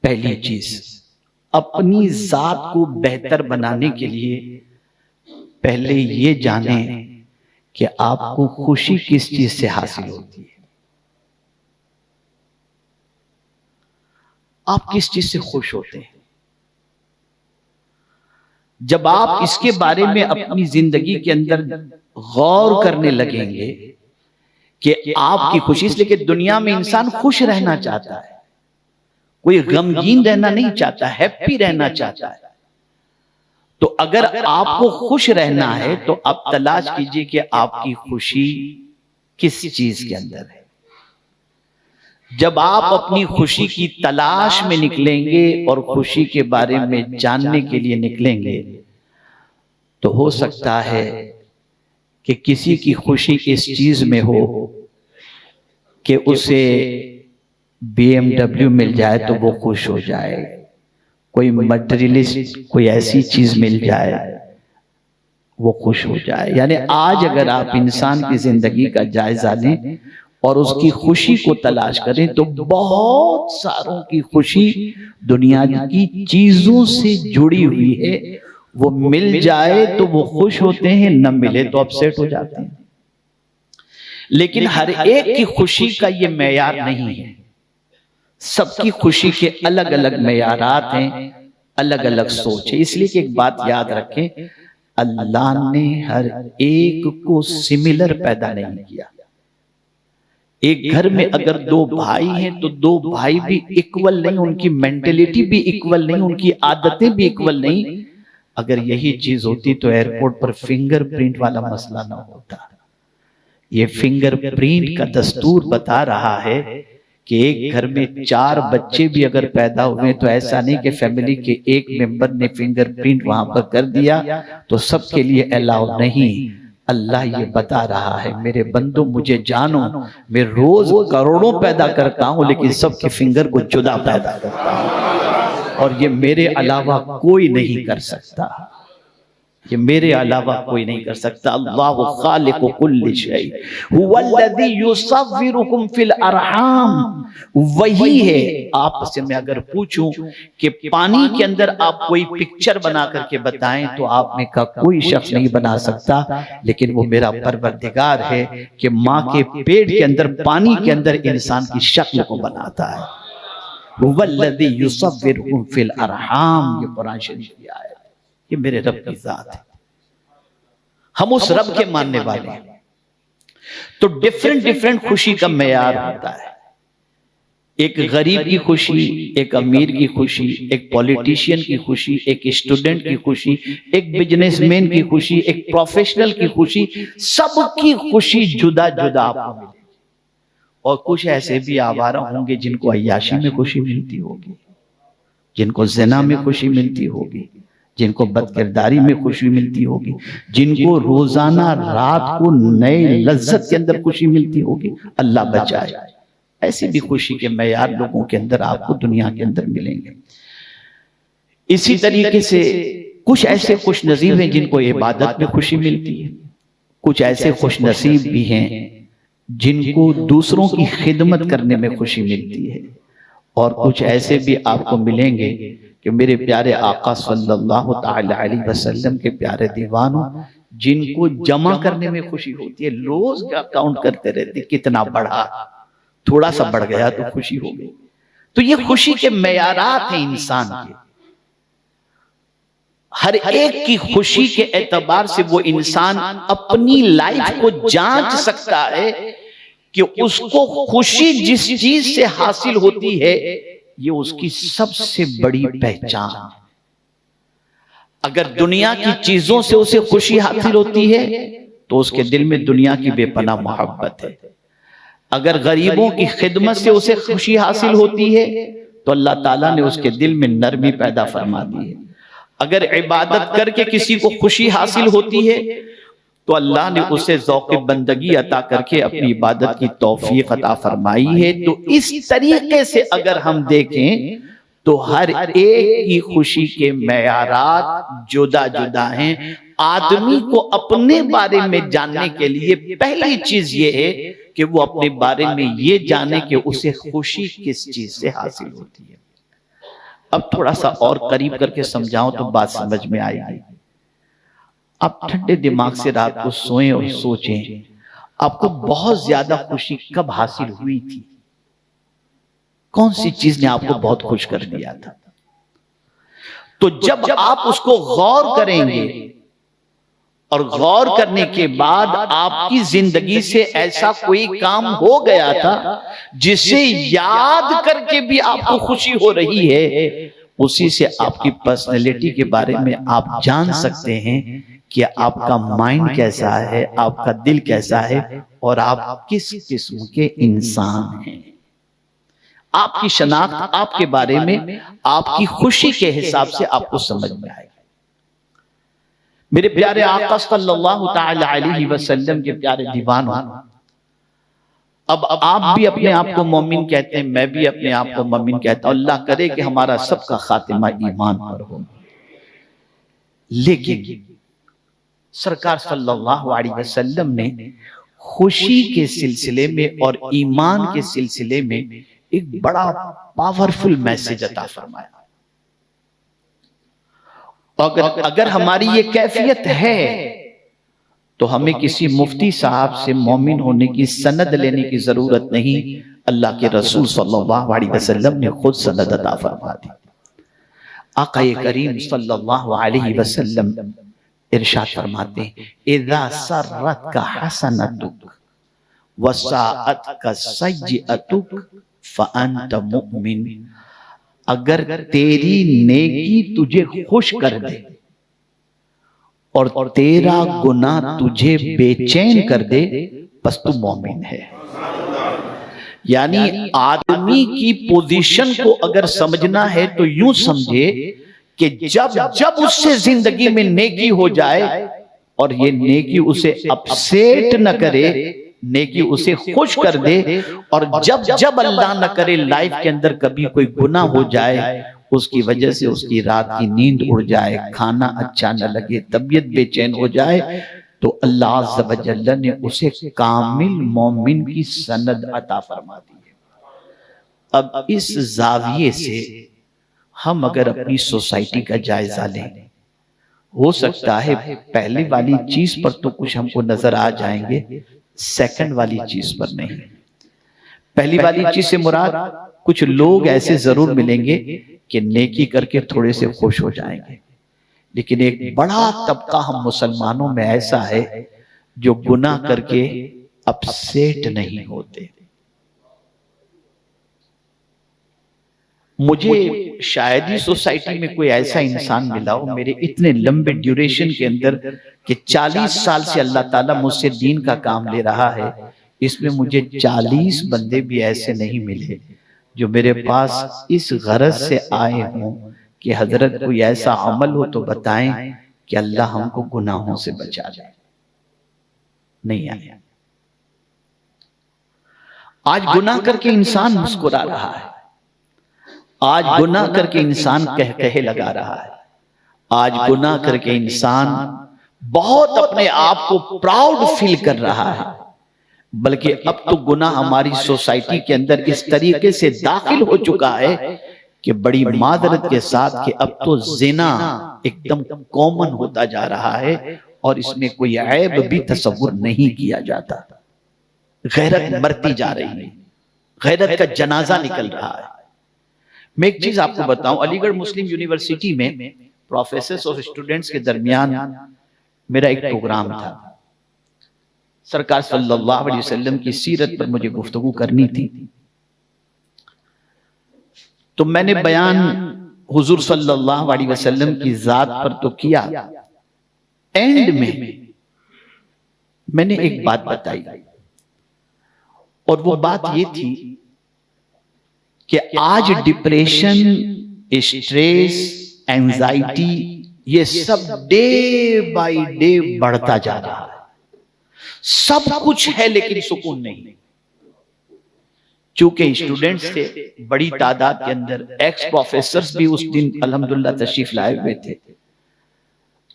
پہلی چیز اپنی ذات کو بہتر بنانے کے لیے پہلے یہ جانیں کہ آپ کو خوشی کس چیز سے حاصل ہوتی ہے، آپ کس چیز سے خوش ہوتے ہیں۔ جب آپ اس کے بارے میں اپنی زندگی کے اندر غور کرنے لگیں گے کہ آپ کی خوشی، اس لیے کہ دنیا میں انسان خوش رہنا چاہتا ہے، کوئی غمگین رہنا نہیں چاہتا، ہیپی رہنا چاہتا ہے۔ تو اگر آپ کو خوش رہنا ہے تو آپ تلاش کیجئے کہ آپ کی خوشی کس چیز کے اندر ہے۔ جب آپ اپنی خوشی کی تلاش میں نکلیں گے اور خوشی کے بارے میں جاننے کے لیے نکلیں گے تو ہو سکتا ہے کہ کسی کی خوشی اس چیز میں ہو کہ اسے BMW مل جائے تو وہ خوش ہو جائے، کوئی مٹیریلسٹ کوئی ایسی چیز مل جائے وہ خوش ہو جائے۔ یعنی آج اگر آپ انسان کی زندگی کا جائزہ لیں اور اس کی خوشی کو تلاش کریں تو بہت ساروں کی خوشی دنیا کی چیزوں سے جڑی ہوئی ہے۔ وہ مل جائے تو وہ خوش ہوتے ہیں، نہ ملے تو اپسیٹ ہو جاتے ہیں۔ لیکن ہر ایک کی خوشی کا یہ معیار نہیں ہے، سب کی خوشی کے الگ الگ معیارات ہیں، الگ الگ سوچ ہے۔ اس لیے کہ ایک بات یاد رکھیں، اللہ نے ہر ایک کو سملر پیدا نہیں کیا۔ ایک گھر میں اگر دو بھائی ہیں تو دو بھائی بھی ایکول نہیں، ان کی مینٹیلیٹی بھی ایکول نہیں، ان کی عادتیں بھی ایکول نہیں۔ اگر یہی چیز ہوتی تو ایئرپورٹ پر فنگر پرنٹ والا مسئلہ نہ ہوتا۔ یہ فنگر پرنٹ کا دستور بتا رہا ہے کہ ایک گھر میں 4 بچے بھی اگر پیدا ہوئے تو ایسا نہیں کہ فیملی کے ایک ممبر نے فنگر پرنٹ وہاں پر کر دیا تو سب کے لیے الاؤ نہیں۔ اللہ یہ بتا رہا ہے میرے بندو مجھے جانو، میں روز کروڑوں پیدا کرتا ہوں لیکن سب کے فنگر کو جدا پیدا کرتا ہوں، اور یہ میرے علاوہ کوئی نہیں کر سکتا، یہ میرے علاوہ کوئی نہیں کر سکتا۔ اللہ خالق کل شیء هو الذی یصورکم فی الارحام، وہی ہے۔ آپ سے میں اگر پوچھوں کہ پانی کے اندر آپ کوئی پکچر بنا کر کے بتائیں تو آپ میں کا کوئی شخص نہیں بنا سکتا، لیکن وہ میرا پروردگار ہے کہ ماں کے پیٹ کے اندر پانی کے اندر انسان کی شکل کو بناتا ہے۔ هو الذی یصورکم فی الارحام، یہ قرآن شریف کی آیت ہے، یہ میرے رب کی ذات ہے، ہم اس رب کے ماننے والے ہیں۔ تو ڈیفرنٹ خوشی کا معیار ہوتا ہے، ایک غریب کی خوشی، ایک امیر کی خوشی، ایک پولیٹیشین کی خوشی، ایک اسٹوڈنٹ کی خوشی، ایک بزنس مین کی خوشی، ایک پروفیشنل کی خوشی، سب کی خوشی جدا جدا آپ کو ملے۔ اور کچھ ایسے بھی آوارہ ہوں گے جن کو عیاشی میں خوشی ملتی ہوگی، جن کو زنا میں خوشی ملتی ہوگی، جن کو بدکرداری میں خوشی ملتی ہوگی، جن کو روزانہ رات کو نئے لذت کے اندر خوشی ملتی ہوگی۔ اللہ بچائے، ایسی بھی خوشی کے معیار لوگوں کے اندر آپ کو دنیا کے اندر ملیں گے۔ اسی طریقے سے کچھ ایسے خوش نصیب ہیں جن کو عبادت میں خوشی ملتی ہے، کچھ ایسے خوش نصیب بھی ہیں جن کو دوسروں کی خدمت کرنے میں خوشی ملتی ہے، اور کچھ ایسے بھی آپ کو ملیں گے کہ میرے پیارے آقا صلی اللہ تعالی علیہ وسلم کے پیارے دیوانوں، جن کو جمع کرنے میں خوشی ہوتی ہے، روز کا کاؤنٹ کرتے رہتے کتنا بڑھا، تھوڑا سا بڑھ گیا تو خوشی ہو گئی۔ تو یہ خوشی کے معیارات ہیں انسان کے، ہر ایک کی خوشی کے اعتبار سے وہ انسان اپنی لائف کو جانچ سکتا ہے کہ اس کو خوشی جس چیز سے حاصل ہوتی ہے یہ اس کی سب سے بڑی پہچان ہے۔ اگر دنیا کی چیزوں سے اسے خوشی حاصل ہوتی ہے تو اس کے دل میں دنیا کی بے پناہ محبت ہے۔ اگر غریبوں کی خدمت سے اسے خوشی حاصل ہوتی ہے تو اللہ تعالیٰ نے اس کے دل میں نرمی پیدا فرما دی ہے۔ اگر عبادت کر کے کسی کو خوشی حاصل ہوتی ہے تو اللہ نے اسے ذوق بندگی عطا کر کے اپنی عبادت کی توفیق عطا فرمائی ہے۔ تو اس طریقے سے اگر ہم دیکھیں تو ہر ایک کی خوشی کے معیارات جدا جدا ہیں۔ آدمی کو اپنے بارے میں جاننے کے لیے پہلی چیز یہ ہے کہ وہ اپنے بارے میں یہ جانے کہ اسے خوشی کس چیز سے حاصل ہوتی ہے۔ اب تھوڑا سا اور قریب کر کے سمجھاؤں تو بات سمجھ میں آئے گی. آپ ٹھنڈے دماغ سے رات کو سوئیں اور سوچیں آپ کو بہت زیادہ خوشی کب حاصل ہوئی تھی؟ کون سی چیز نے آپ کو بہت خوش کر دیا تھا؟ تو جب آپ اس کو غور کریں گے اور غور کرنے کے بعد آپ کی زندگی سے ایسا کوئی کام ہو گیا تھا جسے یاد کر کے بھی آپ کو خوشی ہو رہی ہے، اسی سے آپ کی پرسنالٹی کے بارے میں آپ جان سکتے ہیں کہ آپ کا مائنڈ کیسا ہے، آپ کا دل کیسا ہے، اور آپ کس قسم کے انسان ہیں. آپ کی شناخت آپ کے بارے میں آپ کی خوشی کے حساب سے آپ کو سمجھ میں آئے گا. میرے پیارے آقا صلی اللہ تعالی علیہ وسلم کے پیارے دیوانوں، اب آپ بھی اپنے آپ کو مومن کہتے ہیں، میں بھی اپنے آپ کو مومن کہتا ہوں. اللہ کرے کہ ہمارا سب کا خاتمہ ایمان پر ہو. لیکن سرکار صلی اللہ علیہ وسلم نے خوشی کے سلسلے میں اور ایمان کے سلسلے میں ایک بڑا پاورفل میسج عطا فرمایا. اگر ہماری یہ کیفیت ہے تو ہمیں کسی مفتی صاحب سے مومن ہونے کی سند لینے کی ضرورت نہیں. اللہ کے رسول صلی اللہ علیہ وسلم نے خود سند عطا فرما دی. آقا کریم صلی اللہ علیہ وسلم ارشاد فرماتے ہیں اذا سرتک حسنتک وساءتک سیئتک فانت مؤمن. اگر تیری نیکی تجھے خوش کر دے اور تیرا گناہ تجھے بے چین کر دے بس تو مومن ہے. یعنی آدمی کی پوزیشن کو اگر سمجھنا ہے تو یوں سمجھے کہ جب اس سے زندگی میں نیکی ہو جائے اور یہ نیکی اسے اپسیٹ نہ کرے، نیکی اسے خوش کر دے، اور جب اللہ نہ کرے لائف کے اندر کبھی کوئی گناہ ہو جائے، اس کی وجہ سے اس کی رات کی نیند اڑ جائے، کھانا اچھا نہ لگے، طبیعت بے چین ہو جائے، تو اللہ عز و جل نے اسے کامل مومن کی سند عطا فرما دی ہے. اب اس زاویے سے ہم اگر اپنی سوسائٹی کا جائزہ لیں، ہو سکتا ہے پہلی والی چیز پر تو کچھ ہم کو نظر آ جائیں گے، سیکنڈ والی چیز پر نہیں. پہلی والی چیز سے مراد کچھ لوگ ایسے ضرور ملیں گے کہ نیکی کر کے تھوڑے سے خوش ہو جائیں گے، لیکن ایک بڑا طبقہ ہم مسلمانوں میں ایسا ہے جو گناہ کر کے اپسیٹ نہیں ہوتے. مجھے شاید ہی سوسائٹی میں کوئی ایسا انسان ملا ہو میرے اتنے لمبے ڈیوریشن کے اندر کہ 40 سال سے اللہ تعالیٰ مجھ سے دین کا کام لے رہا ہے، اس میں مجھے 40 بندے بھی ایسے نہیں ملے جو میرے پاس اس غرض سے آئے ہوں کہ حضرت کوئی ایسا عمل ہو تو بتائیں کہ اللہ ہم کو گناہوں سے بچا جائے. نہیں آیا. آج گناہ کر کے انسان مسکرا رہا ہے، آج گناہ کر کے انسان کہے لگا رہا ہے، آج گناہ کر کے انسان بہت اپنے آپ کو پراؤڈ فیل کر رہا ہے. بلکہ اب تو گناہ ہماری سوسائٹی کے اندر اس طریقے سے داخل ہو چکا ہے کہ بڑی معذرت کے ساتھ کہ اب تو زنا ایک دم کامن ہوتا جا رہا ہے اور اس میں کوئی عیب بھی تصور نہیں کیا جاتا. غیرت مرتی جا رہی ہے، غیرت کا جنازہ نکل رہا ہے. میں ایک چیز آپ کو بتاؤں، علی گڑھ مسلم یونیورسٹی میں پروفیسرز اور اسٹوڈنٹس کے درمیان میرا ایک پروگرام تھا. سرکار صلی اللہ علیہ وسلم کی سیرت پر مجھے گفتگو کرنی تھی، تو میں نے بیان حضور صلی اللہ علیہ وسلم کی ذات پر تو کیا، اینڈ میں نے ایک بات بتائی، اور وہ بات یہ تھی کہ آج ڈپریشن، اسٹریس، اینزائٹی یہ سب ڈے بائی ڈے بڑھتا جا رہا ہے. سب کچھ ہے لیکن سکون نہیں. چونکہ اسٹوڈنٹس تھے بڑی تعداد کے اندر، ایکس پروفیسرز بھی اس دن الحمدللہ تشریف لائے ہوئے تھے،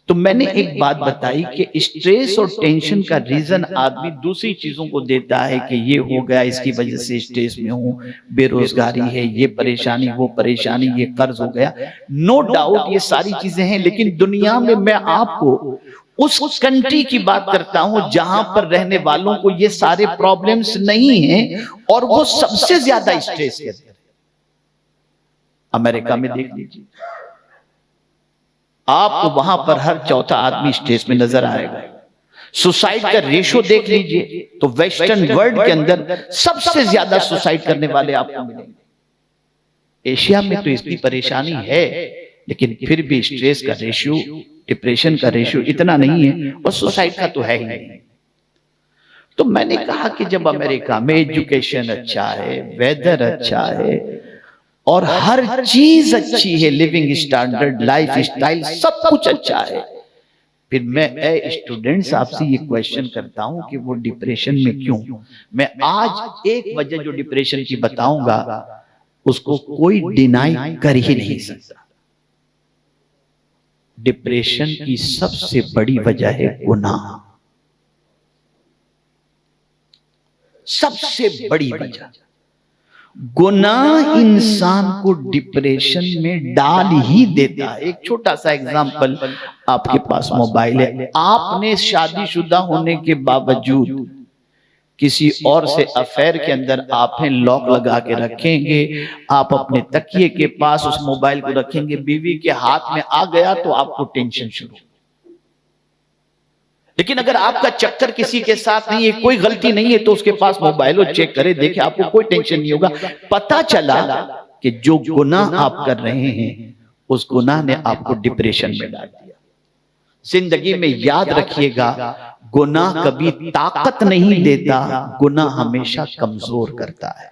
تو میں نے ایک بات بتائی کہ اسٹریس اور ٹینشن کا ریزن آدمی دوسری چیزوں کو دیتا ہے کہ یہ ہو گیا اس کی وجہ سے اسٹریس میں ہوں، بے روزگاری ہے، یہ پریشانی، وہ پریشانی، یہ قرض ہو گیا. نو ڈاؤٹ یہ ساری چیزیں ہیں، لیکن دنیا میں آپ کو اس کنٹری کی بات کرتا ہوں جہاں پر رہنے والوں کو یہ سارے پرابلمز نہیں ہیں اور وہ سب سے زیادہ اسٹریس کرتے ہیں. امریکہ میں دیکھ لیجیے، آپ کو وہاں پر ہر چوتھا آدمی اسٹریس میں نظر آئے گا. سوسائڈ کا ریشو دیکھ لیجئے تو ویسٹرن ورلڈ کے اندر سب سے زیادہ سوسائڈ کرنے والے آپ کو ملیں گے. ایشیا میں تو اس کی پریشانی ہے، لیکن پھر بھی اسٹریس کا ریشو، ڈپریشن کا ریشو اتنا نہیں ہے، اور سوسائڈ کا تو ہے ہی نہیں. تو میں نے کہا کہ جب امریکہ میں ایجوکیشن اچھا ہے، ویدر اچھا ہے، اور ہر چیز اچھی ہے، لیونگ اسٹینڈرڈ، لائف اسٹائل سب کچھ اچھا ہے، پھر میں اے اسٹوڈنٹس آپ سے یہ کویسچن کرتا ہوں کہ وہ ڈپریشن میں کیوں؟ میں آج ایک وجہ جو ڈپریشن کی بتاؤں گا اس کو کوئی ڈینائی کر ہی نہیں سکتا. ڈپریشن کی سب سے بڑی وجہ ہے گناہ. سب سے بڑی وجہ گناہ انسان کو ڈپریشن میں ڈال ہی دیتا ہے. ایک چھوٹا سا ایگزامپل، آپ کے پاس موبائل ہے، آپ نے شادی شدہ ہونے کے باوجود کسی اور سے افیئر کے اندر آپ ہیں لاک لگا کے رکھیں گے، آپ اپنے تکیے کے پاس اس موبائل کو رکھیں گے، بیوی کے ہاتھ میں آ گیا تو آپ کو ٹینشن شروع. لیکن اگر آپ کا چکر کسی کے ساتھ نہیں ہے، کوئی غلطی نہیں ہے، تو اس کے پاس موبائل ہو، چیک کرے، دیکھے، آپ کو کوئی ٹینشن نہیں ہوگا. پتا چلا کہ جو گناہ آپ کر رہے ہیں اس گناہ نے آپ کو ڈپریشن میں ڈال دیا. زندگی میں یاد رکھیے گا، گناہ کبھی طاقت نہیں دیتا، گناہ ہمیشہ کمزور کرتا ہے.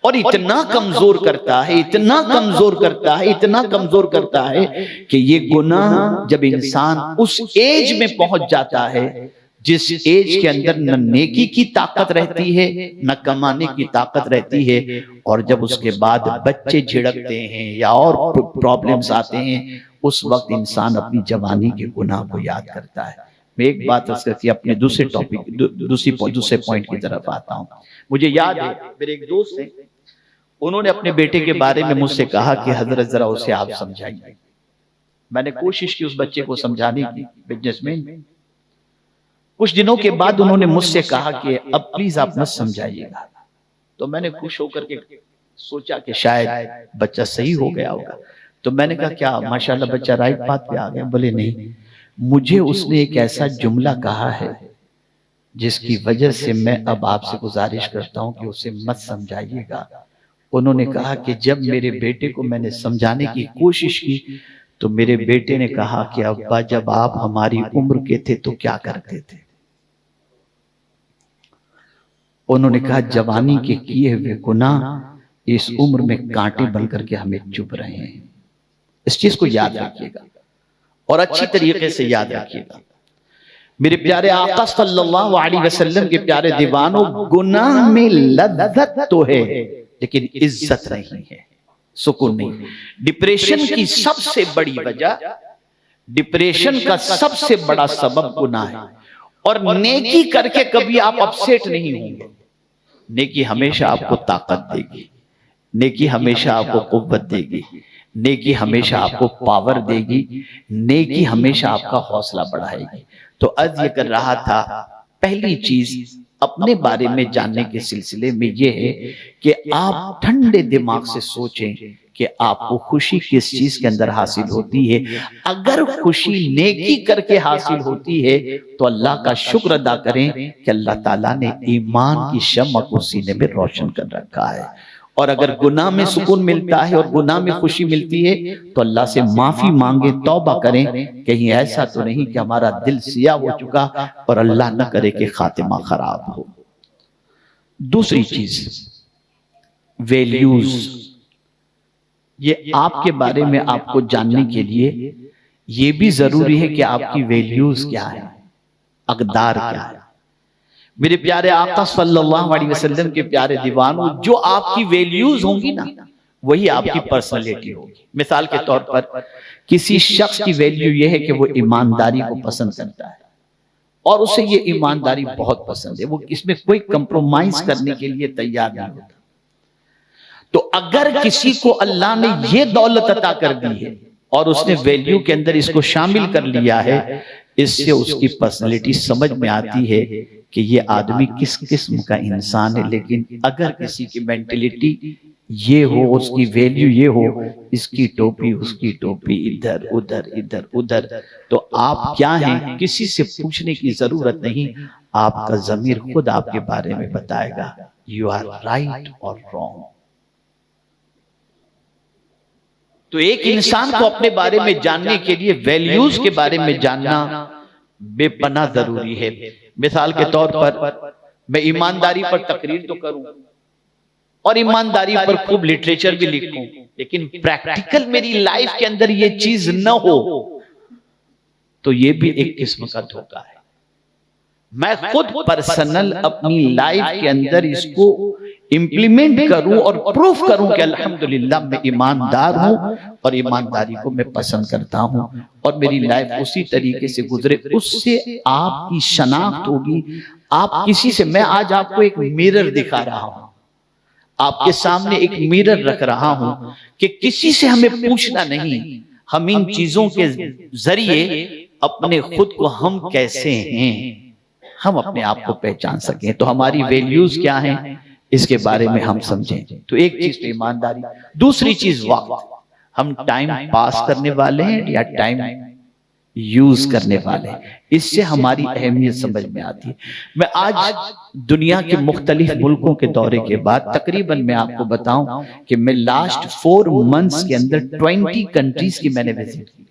اور اتنا کمزور کرتا ہے، اتنا کمزور کرتا ہے، اتنا کمزور کرتا ہے کہ یہ گناہ جب انسان اس ایج میں پہنچ جاتا ہے جس ایج کے اندر نہ نیکی کی طاقت رہتی ہے نہ کمانے کی طاقت رہتی ہے، اور جب اس کے بعد بچے جھڑکتے ہیں یا اور پرابلمز آتے ہیں، اس وقت انسان اپنی جوانی کے گناہ کو یاد کرتا ہے. میں ایک بات اس کرتی اپنے دوسرے پوائنٹ کی طرف آتا ہوں. مجھے یاد ہے میرے ایک دوست ہیں، انہوں نے اپنے بیٹے کے بارے میں مجھ سے کہا کہ حضرت ذرا اسے آپ سمجھائیے. میں نے کوشش کی اس بچے کو سمجھانے کی، بزنس مین. کچھ دنوں کے بعد انہوں نے مجھ سے کہا کہ اب پلیز آپ مت سمجھائیے گا. تو میں نے خوش ہو کر کے سوچا کہ شاید بچہ صحیح ہو گیا ہوگا. تو میں نے کہا کیا ماشاءاللہ بچہ رائٹ بات پہ آ گیا؟ بولے نہیں، مجھے اس نے ایک ایسا جملہ کہا ہے جس کی وجہ سے میں اب آپ سے گزارش کرتا ہوں کہ اسے مت سمجھائیے گا. انہوں نے کہا کہ جب میرے بیٹے کو میں نے سمجھانے کی کوشش کی تو میرے بیٹے نے کہا کہ ابا جب آپ ہماری عمر کے تھے تو کیا کرتے تھے؟ انہوں نے کہا جوانی کے کیے ہوئے گناہ اس عمر میں کانٹے بن کر کے ہمیں چبھ رہے ہیں. اس چیز کو یاد رکھیے گا اور اچھی طریقے سے یاد رکھیے گا. میرے پیارے آقا صلی اللہ علیہ وسلم کے پیارے دیوانوں، گناہ میں لذت تو ہے لیکن عزت نہیں ہے، سکون نہیں. ڈپریشن کی سب سے بڑی وجہ، ڈپریشن کا سب سے بڑا سبب گناہ ہے. اور نیکی کر کے کبھی آپ اپسیٹ نہیں ہوں گے. نیکی ہمیشہ آپ کو طاقت دے گی، نیکی ہمیشہ آپ کو قوت دے گی، نیکی ہمیشہ آپ کو پاور دے گی، نیکی ہمیشہ آپ کا حوصلہ بڑھائے گی. تو عرض یہ کر رہا تھا، پہلی چیز اپنے بارے میں جاننے کے سلسلے میں یہ ہے کہ آپ ٹھنڈے دماغ سے سوچیں کہ آپ کو خوشی کس چیز کے اندر حاصل ہوتی ہے. اگر خوشی نیکی کر کے حاصل ہوتی ہے تو اللہ کا شکر ادا کریں کہ اللہ تعالیٰ نے ایمان کی شمع کو سینے میں روشن کر رکھا ہے. اور اگر گناہ میں سکون ملتا ہے اور گناہ میں خوشی ملتی ہے تو اللہ سے معافی مانگے، توبہ کریں. کہیں ایسا تو نہیں کہ ہمارا دل سیاہ ہو چکا اور اللہ نہ کرے کہ خاتمہ خراب ہو. دوسری چیز، ویلیوز. یہ آپ کے بارے میں آپ کو جاننے کے لیے یہ بھی ضروری ہے کہ آپ کی ویلیوز کیا ہے، اقدار کیا ہے. میرے پیارے آقا صلی اللہ علیہ وسلم کے پیارے دیوانوں، جو آپ کی ویلیوز ہوں گی نا وہی آپ کی پرسنالٹی ہوگی. مثال کے طور پر کسی شخص کی ویلیو یہ ہے کہ وہ ایمانداری کو پسند کرتا ہے اور اسے یہ ایمانداری بہت پسند ہے, وہ اس میں کوئی کمپرومائز کرنے کے لیے تیار نہیں ہوتا. تو اگر کسی کو اللہ نے یہ دولت عطا کر دی ہے اور اس نے ویلیو کے اندر اس کو شامل کر لیا ہے, اس سے اس کی پرسنالٹی سمجھ میں آتی ہے کہ یہ آدمی کس قسم کا انسان ہے. لیکن اگر کسی کی مینٹلٹی یہ ہو, اس کی ویلیو یہ ہو, اس کی ٹوپی اس کی ٹوپی, ادھر ادھر ادھر ادھر, تو آپ کیا ہیں کسی سے پوچھنے کی ضرورت نہیں, آپ کا ضمیر خود آپ کے بارے میں بتائے گا یو آر رائٹ اور رانگ. تو ایک انسان کو اپنے بارے میں جاننے کے لیے ویلیوز کے بارے میں جاننا بے پناہ ضروری ہے. مثال کے طور پر میں ایمانداری پر تقریر تو کروں اور ایمانداری پر خوب لٹریچر بھی لکھوں, لیکن پریکٹیکل میری لائف کے اندر یہ چیز نہ ہو تو یہ بھی ایک قسم کا دھوکہ ہے. میں خود پرسنل اپنی لائف کے اندر اس کو امپلیمنٹ کروں اور پروف کروں کہ الحمدللہ میں ایماندار ہوں اور ایمانداری کو میں پسند کرتا ہوں اور میری لائف اسی طریقے سے گزرے, اس سے آپ کی شناخت ہوگی. آپ کسی سے, میں آج آپ کو ایک میرر دکھا رہا ہوں, آپ کے سامنے ایک میرر رکھ رہا ہوں کہ کسی سے ہمیں پوچھنا نہیں, ہم ان چیزوں کے ذریعے اپنے خود کو ہم کیسے ہیں ہم اپنے آپ کو پہچان سکیں. تو ہماری ویلیوز کیا ہیں اس کے بارے میں ہم سمجھیں. تو ایک چیز تو ایمانداری, دوسری چیز وقت. ہم ٹائم پاس کرنے والے ہیں یا ٹائم یوز کرنے والے ہیں, اس سے ہماری اہمیت سمجھ میں آتی ہے. میں آج دنیا کے مختلف ملکوں کے دورے کے بعد تقریباً میں آپ کو بتاؤں کہ میں لاسٹ 4 منتھس کے اندر 20 کنٹریز کی میں نے وزٹ کی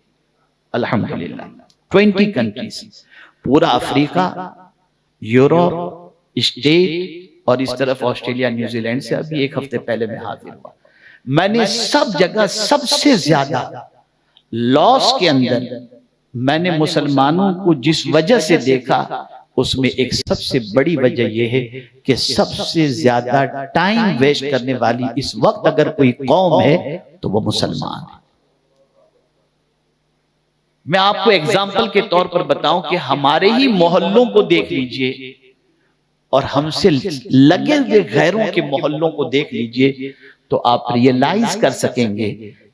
الحمدللہ. 20 کنٹریز, پورا افریقہ, یورپ, اسٹیٹ اور اس طرف آسٹریلیا, نیوزی لینڈ سے ابھی 1 ہفتے پہلے میں حاضر ہوا. میں نے سب جگہ سب سے زیادہ لاس کے اندر میں نے مسلمانوں کو جس وجہ سے دیکھا اس میں ایک سب سے بڑی وجہ یہ ہے کہ سب سے زیادہ ٹائم ویسٹ کرنے والی اس وقت اگر کوئی قوم ہے تو وہ مسلمان ہے. میں آپ کو ایگزامپل کے طور پر بتاؤں کہ ہمارے ہی محلوں کو دیکھ لیجئے اور ہم سے لگے ہوئے غیروں کے محلوں کو دیکھ لیجئے تو آپ ریئلائز کر سکیں گے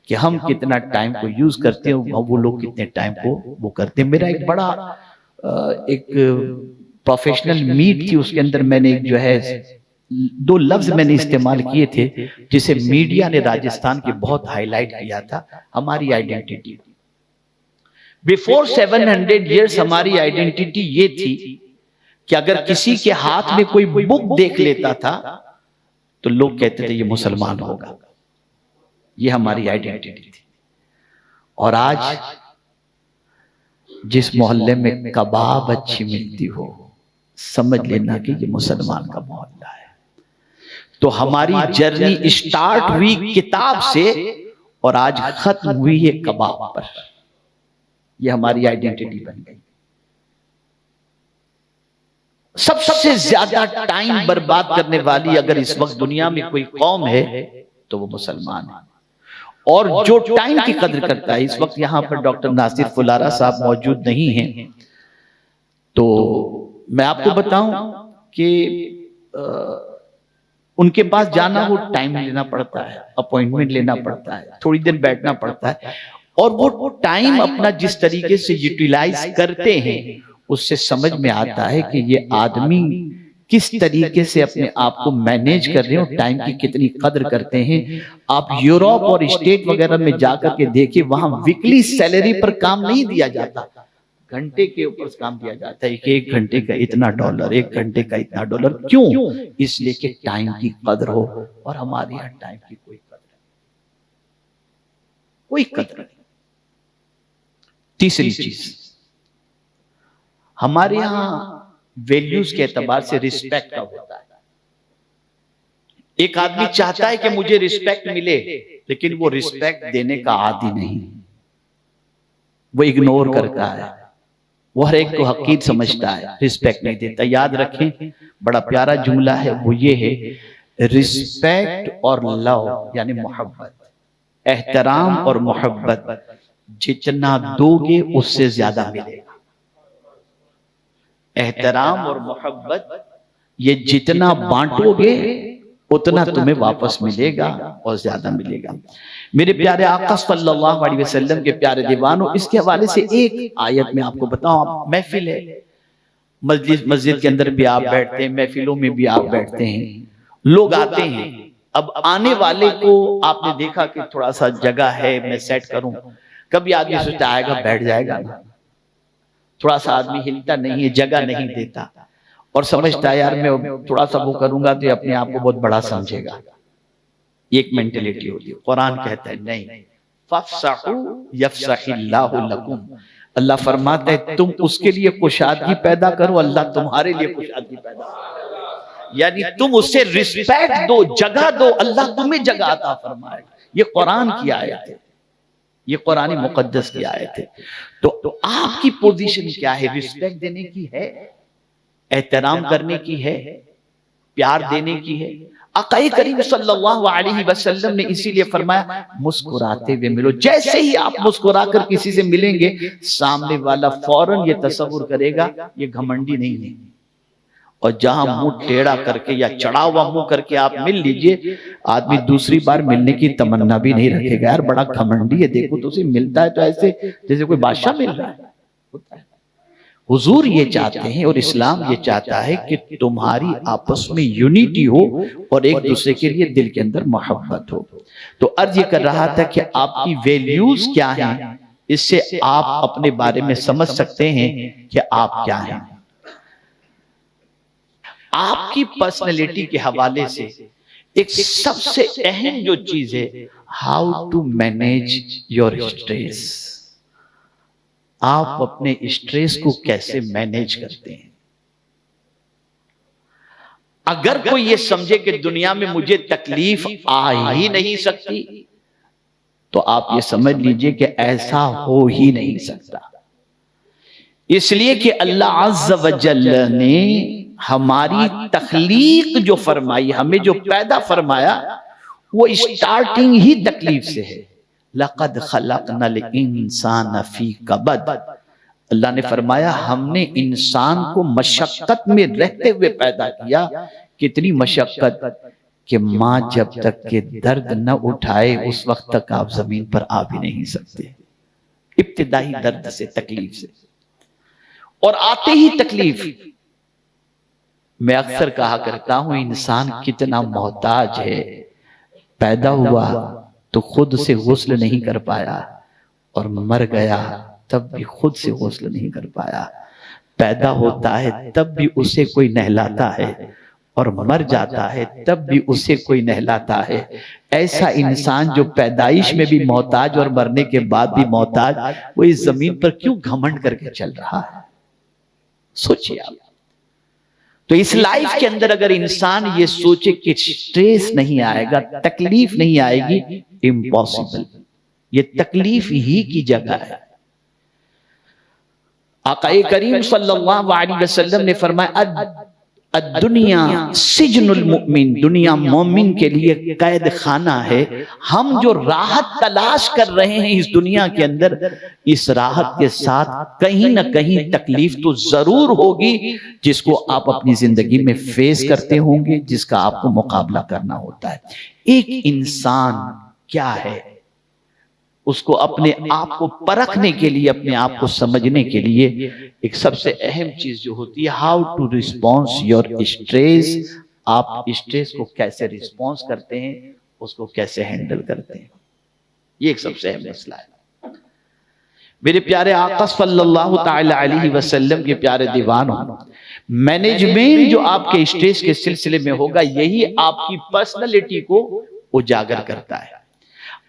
کہ ہم کتنا ٹائم کو یوز کرتے ہیں اور وہ لوگ کتنے ٹائم کو وہ کرتے ہیں. میرا ایک بڑا ایک پروفیشنل میٹ تھی, اس کے اندر میں نے ایک جو ہے 2 لفظ میں نے استعمال کیے تھے جسے میڈیا نے راجستھان کے بہت ہائی لائٹ کیا تھا, ہماری آئیڈینٹی. بیفور 700 ایئرس ہماری آئیڈینٹی یہ تھی کہ اگر کسی کے ہاتھ میں کوئی بک دیکھ لیتا تھا تو لوگ کہتے تھے یہ مسلمان ہوگا. یہ ہماری آئیڈینٹی تھی. اور آج جس محلے میں کباب اچھی ملتی ہو سمجھ لینا کہ یہ مسلمان کا محلہ ہے. تو ہماری جرنی اسٹارٹ ہوئی کتاب سے اور آج ختم ہوئی ہے کباب پر. یہ ہماری آئیڈینٹی بن گئی. سب سے زیادہ ٹائم برباد کرنے والی اگر اس وقت دنیا میں کوئی قوم ہے تو وہ مسلمان ہے. اور جو ٹائم کی قدر کرتا ہے, اس وقت یہاں پر ڈاکٹر ناصر فلارہ صاحب موجود نہیں ہیں, تو میں آپ کو بتاؤں کہ ان کے پاس جانا ہو ٹائم لینا پڑتا ہے, اپوائنٹمنٹ لینا پڑتا ہے, تھوڑی دیر بیٹھنا پڑتا ہے, اور وہ ٹائم اپنا جس طریقے سے یوٹیلائز کرتے ہیں اس سے سمجھ میں آتا ہے کہ یہ آدمی کس طریقے سے اپنے آپ کو مینیج کر رہے ہیں, ٹائم کی کتنی قدر کرتے ہیں. آپ یورپ اور اسٹیٹ وغیرہ میں جا کر کے دیکھیں, وہاں ویکلی سیلری پر کام نہیں دیا جاتا, گھنٹے کے اوپر کام دیا جاتا ہے کہ 1 گھنٹے کا اتنا $, 1 گھنٹے کا اتنا $. کیوں؟ اس لیے کہ ٹائم کی قدر ہو. اور ہمارے یہاں ٹائم کی کوئی قدر نہیں. تیسری چیز, ہمارے یہاں ویلیوز کے اعتبار سے رسپیکٹ کا ہوتا ہے. ایک آدمی چاہتا ہے کہ مجھے رسپیکٹ ملے, لیکن وہ رسپیکٹ دینے کا عادی نہیں, وہ اگنور کرتا ہے, وہ ہر ایک کو حقیر سمجھتا ہے, رسپیکٹ نہیں دیتا. یاد رکھیں بڑا پیارا جملہ ہے, وہ یہ ہے رسپیکٹ اور لو یعنی محبت، احترام اور محبت جتنا دو گے اس سے زیادہ ملے گا۔ احترام اور محبت یہ جتنا بانٹو گے اتنا تمہیں واپس ملے گا اور زیادہ ملے گا۔ میرے پیارے آقا صلی اللہ علیہ وسلم کے پیارے دیوانوں، اس کے حوالے سے ایک آیت میں آپ کو بتاؤں، محفل ہے، مسجد کے اندر بھی آپ بیٹھتے ہیں، محفلوں میں بھی آپ بیٹھتے ہیں، لوگ آتے ہیں۔ اب آنے والے کو آپ نے دیکھا کہ تھوڑا سا جگہ ہے میں سیٹ کروں، کبھی آدمی سوچتا آئے گا بیٹھ جائے گا، تھوڑا سا آدمی ہلتا نہیں ہے، جگہ نہیں دیتا اور سمجھتا ہے یار میں تھوڑا سا وہ کروں گا تو یہ اپنے آپ کو بہت بڑا سمجھے گا۔ ایک مینٹیلیٹی ہوتی ہے۔ قرآن کہتا ہے نہیں، فَافْسَحُوا يَفْسَحِ اللَّهُ لَكُمْ، اللہ فرماتا ہے تم اس کے لیے کشادگی پیدا کرو، اللہ تمہارے لیے کشادگی پیدا کرو، یعنی تم اس سے رسپیکٹ دو، جگہ دو، اللہ تمہیں جگہ عطا فرمائے گا۔ یہ قرآن کی آیت ہے، یہ قرآن مقدس کی آیت ہے۔ تو آپ کی پوزیشن کیا ہے؟ رسپیکٹ دینے کی ہے، احترام کرنے کی ہے، پیار دینے کی ہے۔ آقا کریم صلی اللہ علیہ وسلم نے اسی لیے فرمایا مسکراتے ہوئے ملو۔ جیسے ہی آپ مسکرا کر کسی سے ملیں گے سامنے والا فوراً یہ تصور کرے گا یہ گھمنڈی نہیں ہے، اور جہاں منہ ٹیڑھا کر کے یا چڑھا ہوا منہ کر کے آپ مل لیجئے، آدمی دوسری بار ملنے کی تمنا بھی نہیں رکھے گا، یار بڑا گھمنڈی ہے، دیکھو تو اسے ملتا ہے تو ایسے جیسے کوئی بادشاہ مل رہا ہے۔ حضور یہ چاہتے ہیں اور اسلام یہ چاہتا ہے کہ تمہاری آپس میں یونیٹی ہو اور ایک دوسرے کے لیے دل کے اندر محبت ہو۔ تو عرض یہ کر رہا تھا کہ آپ کی ویلیوز کیا ہیں، اس سے آپ اپنے بارے میں سمجھ سکتے ہیں کہ آپ کیا ہیں۔ آپ کی پرسنالٹی کے حوالے سے ایک سب سے اہم جو چیز ہے، how to manage your stress, آپ اپنے اسٹریس کو کیسے مینیج کرتے ہیں۔ اگر کوئی یہ سمجھے کہ دنیا میں مجھے تکلیف آ ہی نہیں سکتی تو آپ یہ سمجھ لیجئے کہ ایسا ہو ہی نہیں سکتا، اس لیے کہ اللہ عز و جل نے ہماری تخلیق جو فرمائی، ہمیں جو پیدا فرمایا، وہ اسٹارٹنگ ہی تکلیف سے ہے۔ لَقَدْ خَلَقْنَا الْإِنسَانَ فِي كَبَدٍ، اللہ نے فرمایا ہم نے انسان کو مشقت میں رہتے ہوئے پیدا کیا۔ کتنی مشقت کہ ماں جب تک کہ درد نہ اٹھائے اس وقت تک آپ زمین پر آ بھی نہیں سکتے، ابتدائی درد سے، تکلیف سے، اور آتے ہی تکلیف۔ میں اکثر کہا کرتا ہوں انسان کتنا محتاج ہے، پیدا ہوا تو خود سے غسل نہیں کر پایا اور مر گیا تب بھی خود سے غسل نہیں کر پایا، پیدا ہوتا ہے تب بھی اسے کوئی نہلاتا ہے اور مر جاتا ہے تب بھی اسے کوئی نہلاتا ہے۔ ایسا انسان جو پیدائش میں بھی محتاج اور مرنے کے بعد بھی محتاج، وہ اس زمین پر کیوں گھمنڈ کر کے چل رہا ہے؟ سوچئے آپ۔ تو اس لائف کے اندر اگر انسان یہ سوچے کہ سٹریس نہیں آئے گا، تکلیف نہیں آئے گی، امپاسبل، یہ تکلیف ہی کی جگہ ہے۔ آقا کریم صلی اللہ علیہ وسلم نے فرمایا الدنیا سجن المؤمن، دنیا مومن کے لیے قید خانہ ہے۔ ہم جو راحت تلاش کر رہے ہیں اس دنیا کے اندر، اس راحت کے ساتھ کہیں نہ کہیں تکلیف تو ضرور ہوگی جس کو آپ اپنی زندگی میں فیس کرتے ہوں گے، جس کا آپ کو مقابلہ کرنا ہوتا ہے۔ ایک انسان کیا ہے، اس کو اپنے آپ کو پرکھنے کے لیے، اپنے آپ کو سمجھنے کے لیے ایک سب سے اہم چیز جو ہوتی ہے how to response your stress, آپ اسٹریس کو کیسے ریسپونس کرتے ہیں، اس کو کیسے ہینڈل کرتے ہیں، یہ ایک سب سے اہم مسئلہ ہے۔ میرے پیارے آقا صلی اللہ تعالی علیہ وسلم کے پیارے دیوانوں، مینجمنٹ جو آپ کے اسٹریس کے سلسلے میں ہوگا یہی آپ کی پرسنالٹی کو اجاگر کرتا ہے۔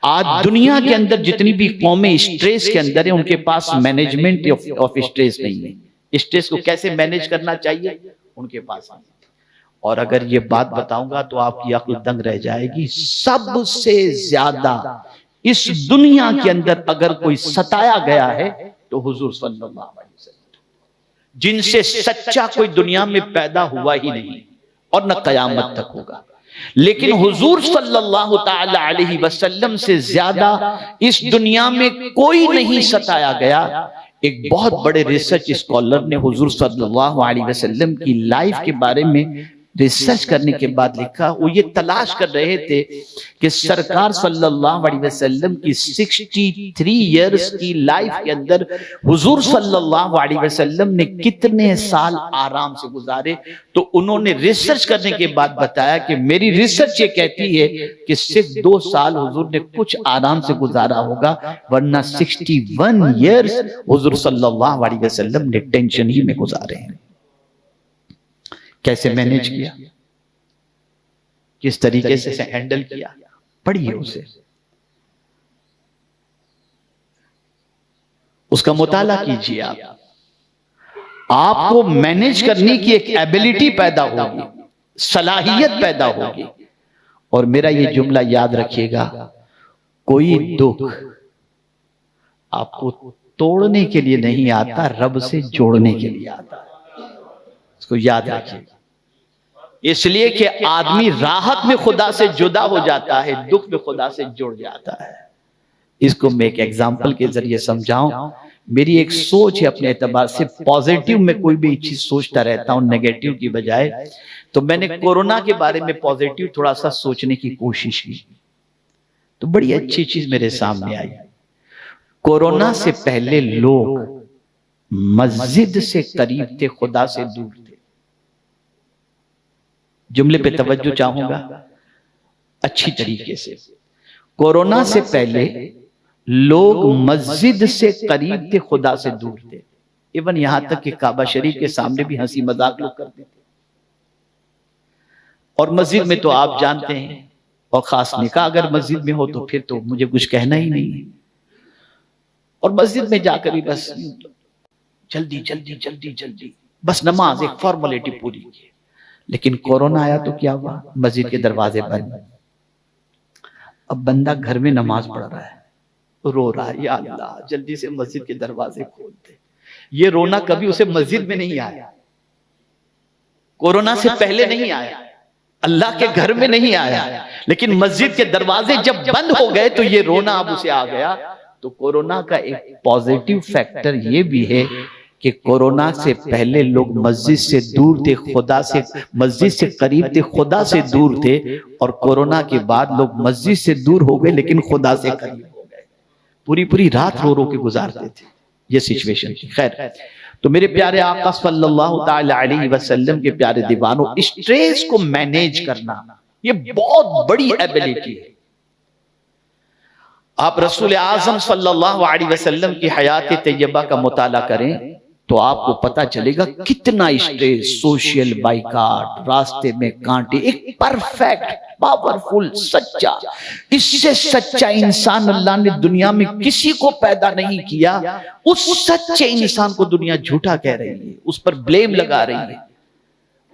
آج دنیا کے اندر جتنی بھی قومیں اسٹریس کے اندر ہیں ان کے پاس مینجمنٹ آف اسٹریس نہیں ہے، اسٹریس کو کیسے مینیج کرنا چاہیے ان کے پاس نہیں۔ اور اگر یہ بات بتاؤں گا تو آپ کی عقل دنگ رہ جائے گی، سب سے زیادہ اس دنیا کے اندر اگر کوئی ستایا گیا ہے تو حضور صلی اللہ علیہ وسلم، جن سے سچا کوئی دنیا میں پیدا ہوا ہی نہیں اور نہ قیامت تک ہوگا۔ لیکن حضور صلی اللہ تعالی علیہ وسلم سے زیادہ اس دنیا میں کوئی نہیں ستایا گیا۔ ایک بہت بڑے ریسرچ اسکالر نے حضور صلی اللہ علیہ وسلم کی لائف کے بارے میں ریسرچ کرنے کے بعد لکھا، وہ یہ تلاش کر رہے تھے کہ سرکار صلی اللہ علیہ وسلم کی 63 ایئرز کی لائف کے اندر حضور صلی اللہ علیہ وسلم نے کتنے سال آرام سے گزارے۔ تو انہوں نے ریسرچ کرنے کے بعد بتایا کہ میری ریسرچ یہ کہتی ہے کہ صرف 2 سال حضور نے کچھ آرام سے گزارا ہوگا، ورنہ 61 ایئرز حضور صلی اللہ علیہ وسلم نے ٹینشن ہی میں گزارے ہیں۔ کیسے مینیج کیا، کس طریقے سے ہینڈل کیا، پڑھیے اسے، اس کا مطالعہ کیجیے۔ آپ کو مینیج کرنے کی ایک ایبیلٹی پیدا ہوگی، صلاحیت پیدا ہوگی۔ اور میرا یہ جملہ یاد رکھیے گا، کوئی دکھ آپ کو توڑنے کے لیے نہیں آتا، رب سے جوڑنے کے لیے آتا ہے۔ اس کو یاد رکھیے، اس لیے کہ آدمی راحت میں خدا سے جدا ہو جاتا ہے، دکھ میں خدا سے جڑ جاتا ہے۔ اس کو میں ایک ایگزامپل کے ذریعے سمجھاؤں۔ میری ایک سوچ ہے اپنے اعتبار سے، پوزیٹیو میں کوئی بھی چیز سوچتا رہتا ہوں نیگیٹیو کی بجائے۔ تو میں نے کورونا کے بارے میں پوزیٹیو تھوڑا سا سوچنے کی کوشش کی، تو بڑی اچھی چیز میرے سامنے آئی۔ کورونا سے پہلے لوگ مسجد سے قریب تھے، خدا سے دور تھے۔ جملے پہ توجہ چاہوں گا اچھی طریقے سے۔ کورونا سے پہلے لوگ مسجد سے قریب تھے، خدا سے دور تھے۔ ایون یہاں تک کہ کعبہ شریف کے سامنے بھی ہنسی مذاق لوگ کرتے تھے۔ اور مسجد میں تو آپ جانتے ہیں، اور خاص نکاح اگر مسجد میں ہو تو پھر تو مجھے کچھ کہنا ہی نہیں ہے۔ اور مسجد میں جا کر بھی بس جلدی جلدی جلدی جلدی بس نماز ایک فارمیلٹی پوری کی۔ لیکن کورونا آیا تو کیا ہوا؟ مسجد کے دروازے بند۔ اب بندہ گھر میں نماز پڑھ رہا ہے، رو رہا ہے، یا اللہ جلدی سے مسجد کے دروازے کھول دے۔ یہ رونا کبھی اسے مسجد میں نہیں آیا، کورونا سے پہلے نہیں آیا، اللہ کے گھر میں نہیں آیا، لیکن مسجد کے دروازے جب بند ہو گئے تو یہ رونا اب اسے آ گیا۔ تو کورونا کا ایک پوزیٹیو فیکٹر یہ بھی ہے کہ کورونا سے پہلے لوگ مسجد سے دور تھے، خدا سے، مسجد سے قریب تھے، خدا سے دور تھے۔ اور کورونا کے بعد لوگ مسجد سے دور ہو گئے لیکن خدا سے قریب ہو گئے، پوری پوری رات رو رو کے گزارتے تھے۔ یہ سچویشن تھی۔ خیر، تو میرے پیارے آقا صلی اللہ تعالی علیہ وسلم کے پیارے دیوانوں، اسٹریس کو مینیج کرنا یہ بہت بڑی ایبیلٹی ہے۔ آپ رسول اعظم صلی اللہ علیہ وسلم کی حیات طیبہ کا مطالعہ کریں تو آپ کو پتا چلے گا کتنا اسٹریس، سوشل بائیکاٹ، راستے میں کانٹے، ایک پرفیکٹ، پاورفل، سچا، اس سے سچا انسان اللہ نے دنیا میں کسی کو پیدا نہیں کیا۔ اس سچے انسان کو دنیا جھوٹا کہہ رہی ہے، اس پر بلیم لگا رہی ہے۔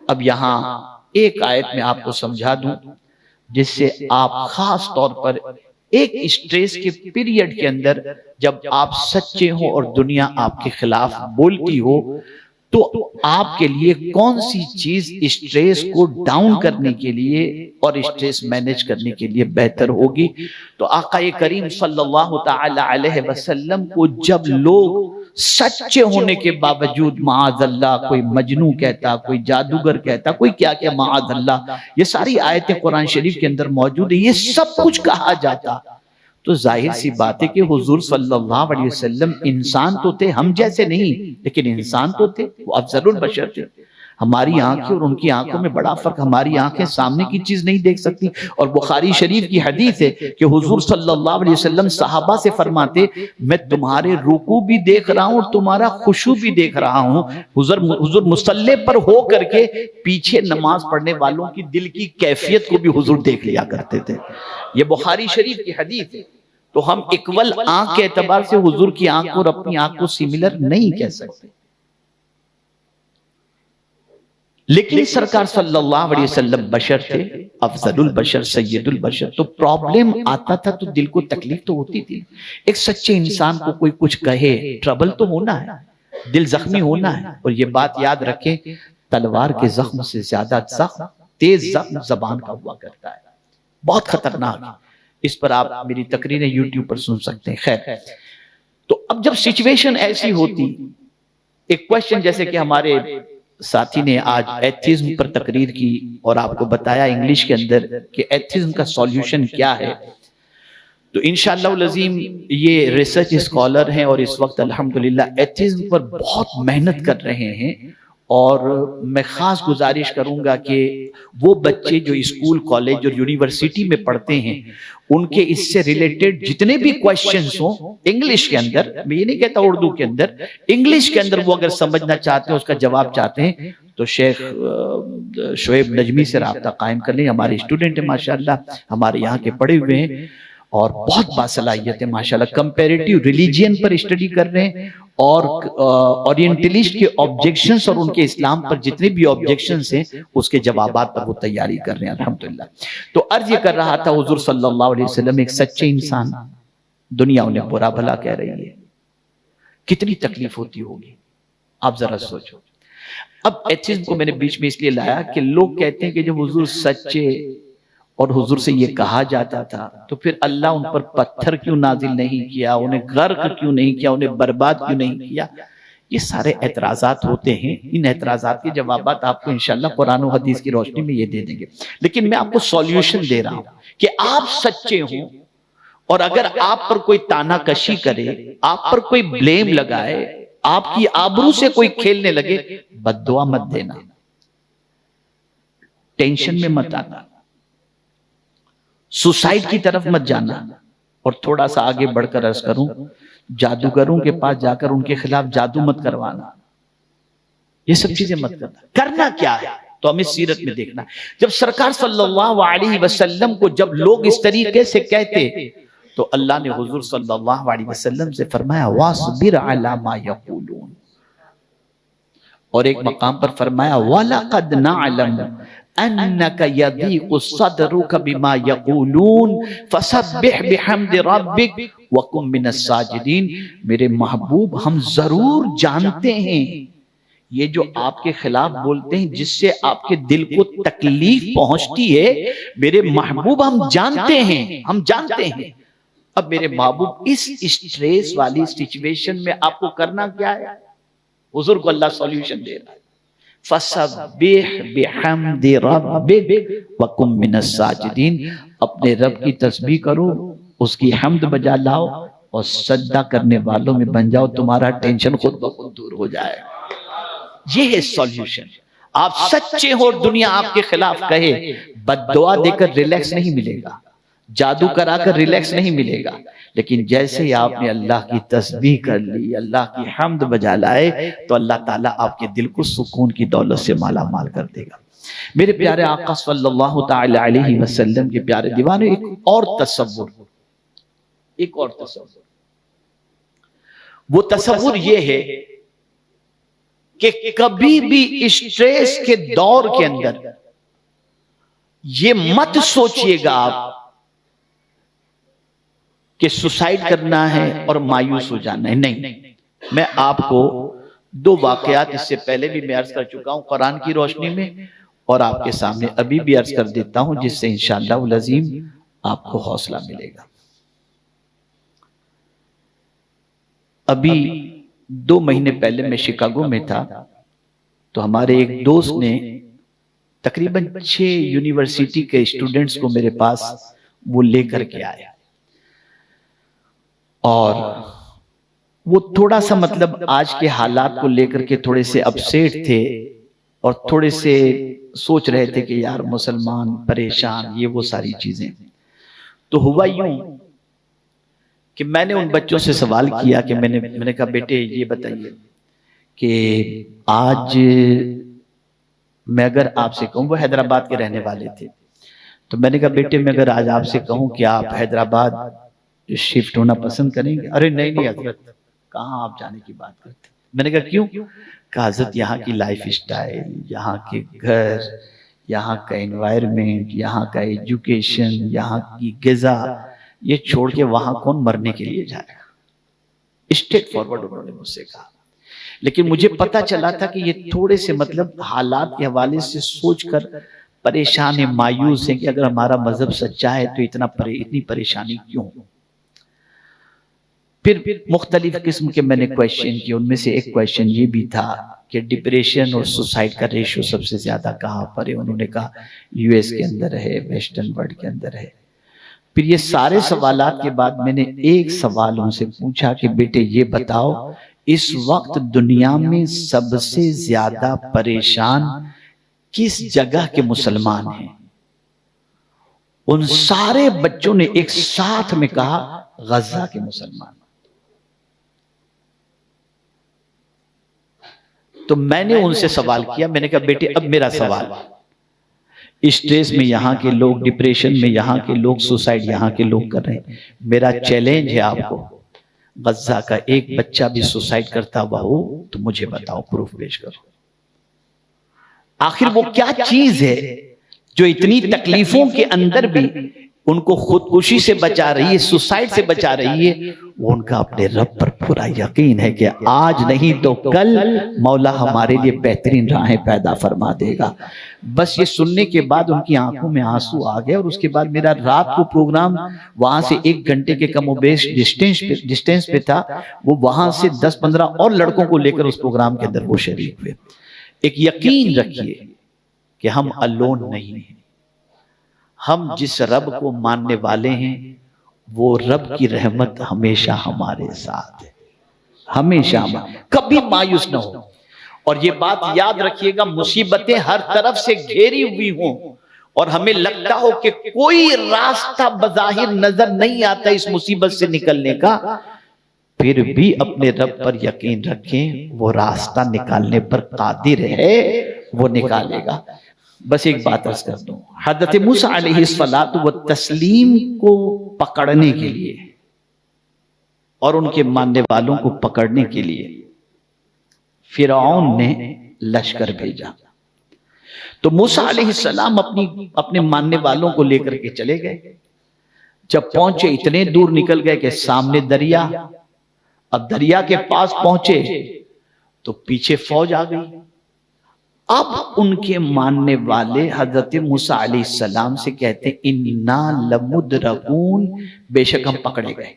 اب یہاں ایک آیت میں آپ کو سمجھا دوں جس سے آپ خاص طور پر ایک اسٹریس کے پیریڈ کے اندر جب آپ سچے ہوں اور دنیا آپ کے خلاف بولتی ہو تو آپ کے لیے کون سی چیز اسٹریس کو ڈاؤن کرنے کے لیے اور اسٹریس مینیج کرنے کے لیے بہتر ہوگی۔ تو آقا کریم صلی اللہ تعالی علیہ وسلم کو جب لوگ سچے ہونے کے باوجود معاذ اللہ کوئی مجنون کہتا، کوئی جادوگر کہتا، کوئی کیا کیا معاذ اللہ، یہ ساری آیتیں قرآن شریف کے اندر موجود ہیں، یہ سب کچھ کہا جاتا، تو ظاہر سی بات ہے کہ حضور صلی اللہ علیہ وسلم انسان تو تھے، ہم جیسے نہیں لیکن انسان تو تھے، وہ افضل البشر تھے۔ ہماری آنکھیں اور ان کی آنکھوں میں بڑا فرق، ہماری آنکھیں سامنے کی چیز نہیں دیکھ سکتی۔ اور بخاری شریف کی حدیث ہے کہ حضور صلی اللہ علیہ وسلم صحابہ سے فرماتے، میں تمہارے رکوع بھی دیکھ رہا ہوں اور تمہارا خشوع بھی دیکھ رہا ہوں۔ حضور مصلی پر ہو کر کے پیچھے نماز پڑھنے والوں کی دل کی کیفیت کو بھی حضور دیکھ لیا کرتے تھے۔ یہ بخاری شریف کی حدیث ہے۔ تو ہم اکول آنکھ کے اعتبار سے حضور کی آنکھ اور اپنی آنکھ کو سیملر نہیں کہہ سکتے، لیکن سرکار صلی اللہ علیہ وسلم بشر تھے، افضل البشر، سید البشر۔ تو پرابلم آتا تھا تو دل کو تکلیف تو ہوتی تھی۔ ایک سچے انسان کو کوئی کچھ کہے، ٹربل تو ہونا ہے، دل زخمی ہونا ہے۔ اور یہ بات یاد رکھیں، تلوار کے زخم سے زیادہ زخم تیز زبان کا ہوا کرتا ہے، بہت خطرناک. اس پر آپ میری تقریریں یوٹیوب پر سن سکتے ہیں. خیر، تو اب جب سچویشن ایسی ہوتی، ایک کوشچن جیسے کہ ہمارے ساتھی نے آج ایتھیزم پر تقریر کی اور آپ کو بتایا انگلش کے اندر کہ ایتھیزم کا سولوشن کیا ہے، تو انشاءاللہ العظیم یہ ریسرچ اسکالر ہیں اور اس وقت الحمدللہ ایتھیزم پر بہت محنت کر رہے ہیں. اور میں خاص گزارش کروں گا کہ وہ بچے جو اسکول، کالج اور یونیورسٹی میں پڑھتے ہیں، ان کے اس سے ریلیٹڈ جتنے بھی کویسچنز ہوں انگلش کے اندر، میں یہ نہیں کہتا اردو کے اندر، انگلش کے اندر وہ اگر سمجھنا چاہتے ہیں، اس کا جواب چاہتے ہیں، تو شیخ شعیب نجمی سے رابطہ قائم کر لیں. ہمارے اسٹوڈنٹ ہیں ماشاءاللہ، ہمارے یہاں کے پڑھے ہوئے ہیں اور بہت باصلاحیت ہے ماشاءاللہ. کمپیریٹیو ریلیجین پر اسٹڈی کر رہے ہیں اور اورینٹلسٹ کے آبجیکشنز اور ان کے اسلام پر جتنے بھی آبجیکشنز ہیں اس کے جوابات پر وہ تیاری کر رہے ہیں الحمدللہ. تو عرض یہ کر رہا تھا، حضور صلی اللہ علیہ وسلم ایک سچے انسان، دنیا انہیں برا بھلا کہہ رہی ہے، کتنی تکلیف ہوتی ہوگی آپ ذرا سوچو. اب ایتھیزم کو میں نے بیچ میں اس لیے لایا کہ لوگ کہتے ہیں کہ جب حضور سچے اور حضور سے یہ کہا جاتا تھا تو پھر اللہ ان پر پتھر کیوں نازل نہیں کیا، انہیں غرق کیوں نہیں کیا، انہیں برباد کیوں نہیں کیا. یہ سارے اعتراضات ہوتے ہیں. ان اعتراضات کے جوابات آپ کو انشاءاللہ قرآن و حدیث کی روشنی میں یہ دے دیں گے. لیکن میں آپ کو سولوشن دے رہا ہوں کہ آپ سچے ہوں اور اگر آپ پر کوئی تانا کشی کرے، آپ پر کوئی بلیم لگائے، آپ کی آبرو سے کوئی کھیلنے لگے، بد دعا مت دینا، ٹینشن میں مت آنا، سوسائڈ کی طرف مت جانا. اور تھوڑا سا آگے بڑھ کر عرض کروں، جادوگروں کے پاس جا کر ان کے خلاف جادو مت کروانا، یہ سب چیزیں مت کرنا. کرنا کیا ہے تو ہمیں سیرت میں دیکھنا. جب سرکار صلی اللہ علیہ وسلم کو جب لوگ اس طریقے سے کہتے تو اللہ نے حضور صلی اللہ علیہ وسلم سے فرمایا وَاصْبِرْ عَلَى مَا يَقُولُونَ، اور ایک مقام پر فرمایا وَلَقَدْ نَعْلَمُ أَنَّكَ يَضِيقُ صَدْرُكَ بِمَا يَقُولُونَ فَسَبِّحْ بِحَمْدِ رَبِّكَ وَكُن مِّنَ السَّاجِدِينَ. میرے محبوب ہم ضرور جانتے ہیں یہ جو آپ کے خلاف بولتے ہیں، جس سے آپ کے دل کو تکلیف پہنچتی ہے، میرے محبوب ہم جانتے ہیں، ہم جانتے ہیں. اب میرے محبوب اس اسٹریس والی سچویشن میں آپ کو کرنا کیا ہے؟ حضور کو اللہ سولوشن دے رہا ہے. فَسَبِّحْ بِحَمْدِ رَبِّكَ وَكُن مِّنَ السَّاجِدِينَ. اپنے رب کی تسبیح کرو، اس کی حمد بجا لاؤ اور سجدہ کرنے والوں میں بن جاؤ، تمہارا ٹینشن خود بخود دور ہو جائے. یہ ہے سولوشن. آپ سچے ہو، دنیا آپ کے خلاف کہے، بد دعا دے کر ریلیکس نہیں ملے گا، جادو کرا کر ریلیکس نہیں ملے گا. لیکن جیسے ہی آپ نے اللہ کی تسبیح کر لی، اللہ کی حمد بجا لائے، تو اللہ تعالیٰ آپ کے دل کو سکون کی دولت سے مالا مال کر دے گا. میرے پیارے آقا صلی اللہ تعالی علیہ وسلم کے پیارے دیوانے، ایک اور تصور، وہ تصور یہ ہے کہ کبھی بھی اسٹریس کے دور کے اندر یہ مت سوچئے گا آپ کہ سوسائڈ کرنا ہے اور مایوس ہو جانا ہے. نہیں، میں آپ کو دو واقعات اس سے پہلے بھی میں عرض کر چکا ہوں قرآن کی روشنی میں، اور آپ کے سامنے ابھی بھی عرض کر دیتا ہوں، جس سے انشاءاللہ العظیم آپ کو حوصلہ ملے گا. ابھی 2 مہینے پہلے میں شکاگو میں تھا، تو ہمارے ایک دوست نے تقریباً 6 یونیورسٹی کے اسٹوڈنٹس کو میرے پاس وہ لے کر کے آیا، اور وہ تھوڑا سا مطلب آج کے حالات کو لے کر کے تھوڑے سے اپسیٹ تھے اور تھوڑے سے سوچ رہے تھے کہ یار مسلمان پریشان، یہ وہ ساری چیزیں. تو ہوا یوں کہ میں نے ان بچوں سے سوال کیا کہ میں نے کہا بیٹے یہ بتائیے کہ آج میں اگر آپ سے کہوں، وہ حیدرآباد کے رہنے والے تھے، تو میں نے کہا بیٹے میں اگر آج آپ سے کہوں کہ آپ حیدرآباد شفٹ ہونا پسند کریں گے؟ ارے نہیں حضرت، کہاں آپ جانے کی بات کرتے. میں نے کہا کیوں؟ کہ حضرت یہاں کی لائف اسٹائل، یہاں کے گھر، یہاں کا انوائرمنٹ، یہاں کا ایجوکیشن، یہاں کی غذا، یہ چھوڑ کے وہاں کون مرنے کے لیے جائے گا. اسٹریٹ فارورڈ انہوں نے مجھ سے کہا. لیکن مجھے پتا چلا تھا کہ یہ تھوڑے سے مطلب حالات کے حوالے سے سوچ کر پریشان ہیں، مایوس ہیں کہ اگر ہمارا مذہب سچا ہے تو اتنی پریشانی کیوں؟ پھر مختلف قسم کے میں نے کویشچن کیے، ان میں سے ایک کویشچن یہ بھی تھا کہ ڈپریشن اور سوسائڈ کا ریشو سب سے زیادہ کہاں پر ہے؟ انہوں نے کہا یو ایس کے اندر ہے، ویسٹرن ورلڈ کے اندر ہے۔ پھر یہ سارے سوالات کے بعد میں نے ایک سوال ان سے پوچھا کہ بیٹے یہ بتاؤ اس وقت دنیا میں سب سے زیادہ پریشان کس جگہ کے مسلمان ہیں؟ ان سارے بچوں نے ایک ساتھ میں کہا غزہ کے مسلمان۔ تو میں نے ان سے سوال کیا، میں نے کہا بیٹے اب میرا سوال، اسٹریس میں یہاں کے لوگ، ڈپریشن میں یہاں کے لوگ، سوسائڈ یہاں کے لوگ کر رہے ہیں، میرا چیلنج ہے آپ کو، غزہ کا ایک بچہ بھی سوسائڈ کرتا ہوا ہو تو مجھے بتاؤ، پروف پیش کرو۔ آخر وہ کیا چیز ہے جو اتنی تکلیفوں کے اندر بھی ان کو خودکشی سے بچا رہی ہے، سوسائڈ سے بچا رہی ہے؟ وہ ان کا اپنے رب پر پورا یقین ہے کہ آج نہیں تو کل مولا ہمارے لیے بہترین راہیں پیدا فرما دے گا۔ بس یہ سننے کے بعد ان کی آنکھوں میں آنسو آ گئے، اور اس کے بعد میرا رات کو پروگرام وہاں سے 1 گھنٹے کے کم و بیش ڈسٹینس پہ تھا، وہ وہاں سے 10-15 اور لڑکوں کو لے کر اس پروگرام کے اندر وہ شریک ہوئے۔ ایک یقین رکھیے کہ ہم الون نہیں ہیں، ہم جس رب کو ماننے والے ہیں وہ رب کی رحمت ہمیشہ ہمارے ساتھ ہے، ہمیشہ، کبھی مایوس نہ ہو۔ اور یہ بات یاد رکھیے گا، مصیبتیں ہر طرف سے گھیری ہوئی ہوں اور ہمیں لگتا ہو کہ کوئی راستہ بظاہر نظر نہیں آتا اس مصیبت سے نکلنے کا، پھر بھی اپنے رب پر یقین رکھیں، وہ راستہ نکالنے پر قادر ہے، وہ نکالے گا۔ بس ایک بات عرض کر دوں، حضرت موسیٰ علیہ السلام کو پکڑنے کے لیے اور ان کے ماننے والوں کو پکڑنے کے لیے فرعون نے لشکر بھیجا۔ تو موسیٰ علیہ السلام اپنے ماننے والوں کو لے کر کے چلے گئے۔ جب پہنچے اتنے دور نکل گئے کہ سامنے دریا، اب دریا کے پاس پہنچے تو پیچھے فوج آ گئی۔ اب ان کے ماننے والے حضرت موسیٰ علیہ السلام سے کہتے اِنَّا لَمُدْرَكُونَ، بے شک ہم پکڑے گئے۔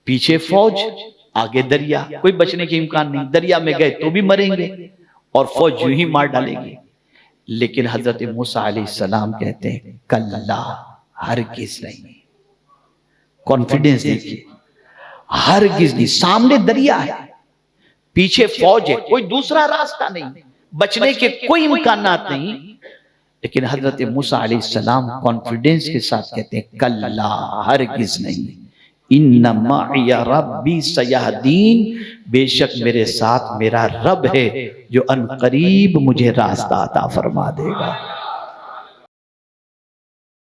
پیچھے فوج، آگے دریا، کوئی بچنے کے امکان نہیں، دریا میں گئے تو بھی مریں گے اور فوج یوں ہی مار ڈالے گی۔ لیکن حضرت موسیٰ علیہ السلام کہتے ہیں کلا، ہرگز نہیں۔ کانفیڈنس دیکھیے، ہرگز نہیں، سامنے دریا ہے، پیچھے فوج ہے، کوئی دوسرا راستہ نہیں، بچنے کے کوئی امکانات نہیں۔ لیکن حضرت موسیٰ علیہ السلام کانفیڈنس کے ساتھ کہتے ہیں کلا، ہرگز نہیں، ان معی ربی سیہدین، بے شک میرے ساتھ میرا رب ہے جو ان قریب مجھے راستہ عطا فرما دے گا۔